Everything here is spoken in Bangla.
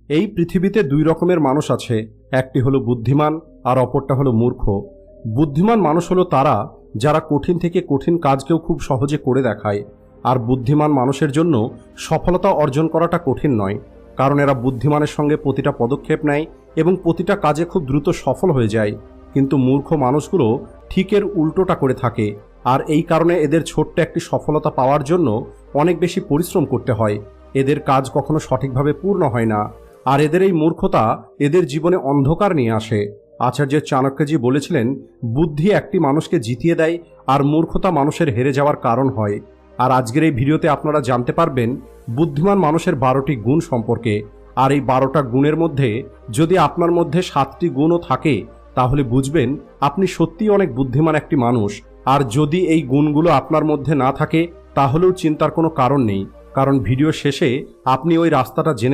এই পৃথিবীতে দুই রকমের মানুষ আছে, একটি হলো বুদ্ধিমান আর অপরটা হলো মূর্খ। বুদ্ধিমান মানুষ হলো তারা যারা কঠিন থেকে কঠিন কাজকেও খুব সহজে করে দেখায়। আর বুদ্ধিমান মানুষের জন্য সফলতা অর্জন করাটা কঠিন নয়, কারণ এরা বুদ্ধিমানের সঙ্গে প্রতিটা পদক্ষেপ নেয় এবং প্রতিটা কাজে খুব দ্রুত সফল হয়ে যায়। কিন্তু মূর্খ মানুষগুলো ঠিক এর উল্টোটা করে থাকে, আর এই কারণে এদের ছোট্ট একটি সফলতা পাওয়ার জন্য অনেক বেশি পরিশ্রম করতে হয়। এদের কাজ কখনো সঠিকভাবে পূর্ণ হয় না, আর এদের এই মূর্খতা এদের জীবনে অন্ধকার নিয়ে আসে। আচার্য চাণক্যজি বলেছিলেন, বুদ্ধি একটি মানুষকে জিতিয়ে দেয় আর মূর্খতা মানুষের হেরে যাওয়ার কারণ হয়। আর আজকের এই ভিডিওতে আপনারা জানতে পারবেন বুদ্ধিমান মানুষের 12টি গুণ সম্পর্কে। আর এই 12টা গুণের মধ্যে যদি আপনার মধ্যে 7টি গুণও থাকে তাহলে বুঝবেন আপনি সত্যিই অনেক বুদ্ধিমান একটি মানুষ। আর যদি এই গুণগুলো আপনার মধ্যে না থাকে তাহলেও চিন্তার কোনো কারণ নেই, কারণ ভিডিও শেষে আপনি ওই রাস্তাটা জেনে